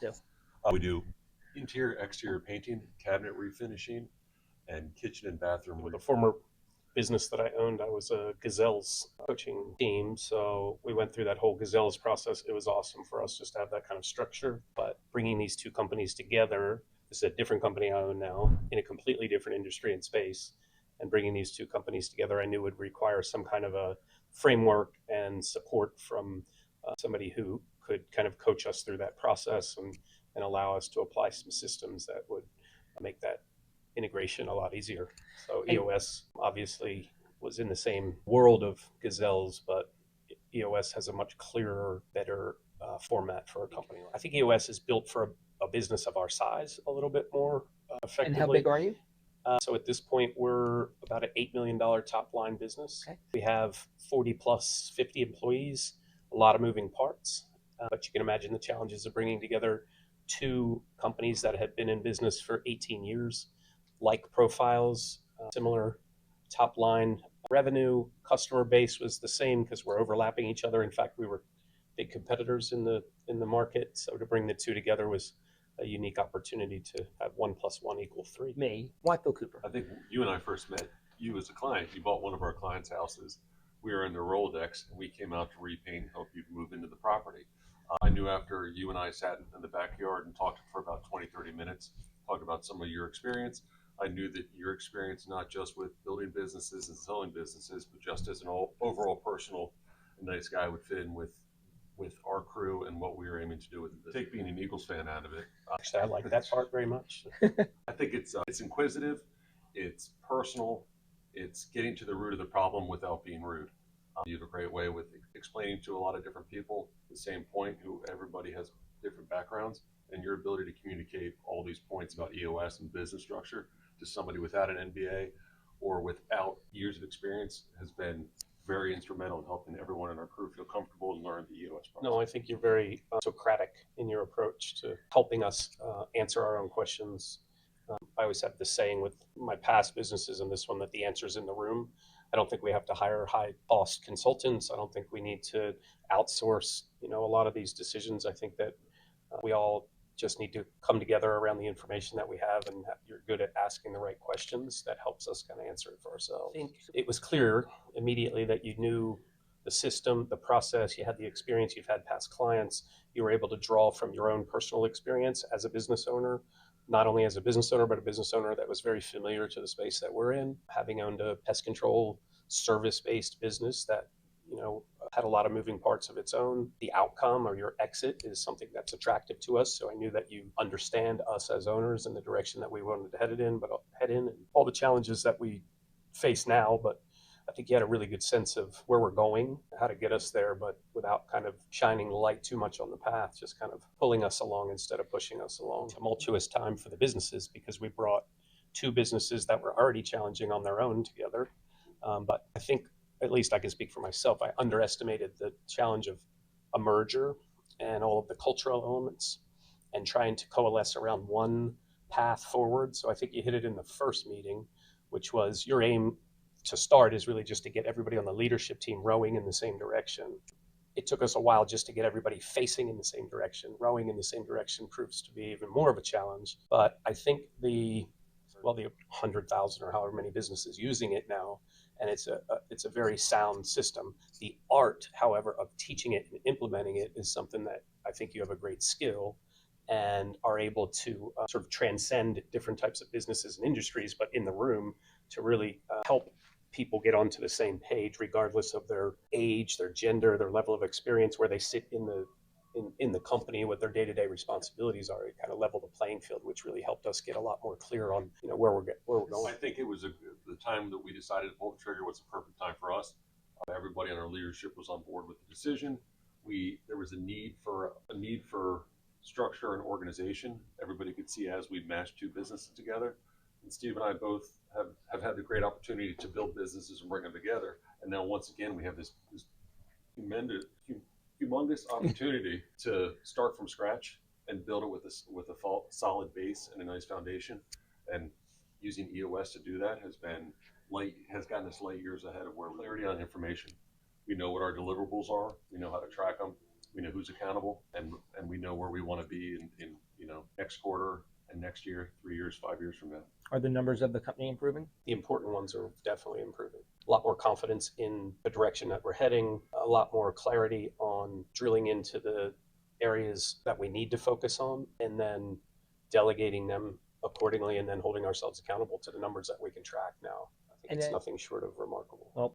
do? We do interior, exterior painting, cabinet refinishing, and kitchen and bathroom. With a former business that I owned, I was a Gazelles coaching team. So we went through that whole Gazelles process. It was awesome for us just to have that kind of structure. But bringing these two companies together, this is a different company I own now in a completely different industry and space. And bringing these two companies together, I knew would require some kind of a framework and support from somebody who could kind of coach us through that process and allow us to apply some systems that would make that integration a lot easier. So EOS obviously was in the same world of Gazelles, but EOS has a much clearer, better format for a company. I think EOS is built for a business of our size a little bit more effectively. And how big are you? So at this point, we're about an $8 million top line business. Okay. We have 40 plus 50 employees, a lot of moving parts. But you can imagine the challenges of bringing together two companies that had been in business for 18 years, like profiles, similar top line revenue. Customer base was the same because we're overlapping each other. In fact, we were big competitors in the market. So to bring the two together was a unique opportunity to have 1 + 1 = 3. Me. Why Bill Cooper? I think you and I first met you as a client. You bought one of our clients' houses. We were in the Rolodex, and we came out to repaint and help you move into the property. I knew after you and I sat in the backyard and talked for about 20, 30 minutes, talked about some of your experience. I knew that your experience, not just with building businesses and selling businesses, but just as an overall personal and nice guy, would fit in with our crew and what we were aiming to do with it. Take being an Eagles fan out of it. Actually, I like that part very much. I think it's inquisitive, it's personal, it's getting to the root of the problem without being rude. You have a great way with explaining to a lot of different people the same point, who everybody has different backgrounds, and your ability to communicate all these points about EOS and business structure to somebody without an MBA or without years of experience has been very instrumental in helping everyone in our crew feel comfortable and learn the EOS process. No, I think you're very Socratic in your approach to helping us answer our own questions. I always have this saying with my past businesses and this one that the answer's in the room. I don't think we have to hire high-cost consultants. I don't think we need to outsource, a lot of these decisions. I think that we all just need to come together around the information that we have, and you're good at asking the right questions. That helps us kind of answer it for ourselves. I think it was clear immediately that you knew the system, the process, you had the experience, you've had past clients, you were able to draw from your own personal experience as a business owner, not only as a business owner, but a business owner that was very familiar to the space that we're in, having owned a pest control service-based business that, had a lot of moving parts of its own. The outcome or your exit is something that's attractive to us. So I knew that you understand us as owners and the direction that we wanted to head in, and all the challenges that we face now. But I think you had a really good sense of where we're going, how to get us there, but without kind of shining the light too much on the path, just kind of pulling us along instead of pushing us along. Tumultuous time for the businesses because we brought two businesses that were already challenging on their own together. But I think, at least I can speak for myself, I underestimated the challenge of a merger and all of the cultural elements and trying to coalesce around one path forward. So I think you hit it in the first meeting, which was your aim to start is really just to get everybody on the leadership team rowing in the same direction. It took us a while just to get everybody facing in the same direction. Rowing in the same direction proves to be even more of a challenge. But I think the 100,000 or however many businesses using it now, and it's a very sound system. The art, however, of teaching it and implementing it is something that I think you have a great skill and are able to sort of transcend different types of businesses and industries, but in the room to really help people get onto the same page, regardless of their age, their gender, their level of experience, where they sit in the company, what their day-to-day responsibilities are. It kind of leveled the playing field, which really helped us get a lot more clear on where we're going. I think it was the time that we decided to pull the trigger was the perfect time for us. Everybody on our leadership was on board with the decision. There was a need for structure and organization. Everybody could see as we mashed two businesses together. And Steve and I both have had the great opportunity to build businesses and bring them together. And now once again, we have this humongous opportunity to start from scratch and build it with a solid base and a nice foundation. And using EOS to do that has gotten us light years ahead of where we're clarity on information. We know what our deliverables are. We know how to track them. We know who's accountable, and we know where we want to be in next quarter and next year, 3 years, 5 years from now. Are the numbers of the company improving? The important ones are definitely improving. A lot more confidence in the direction that we're heading, a lot more clarity on drilling into the areas that we need to focus on, and then delegating them accordingly, and then holding ourselves accountable to the numbers that we can track now. I think And it's then- nothing short of remarkable. Well,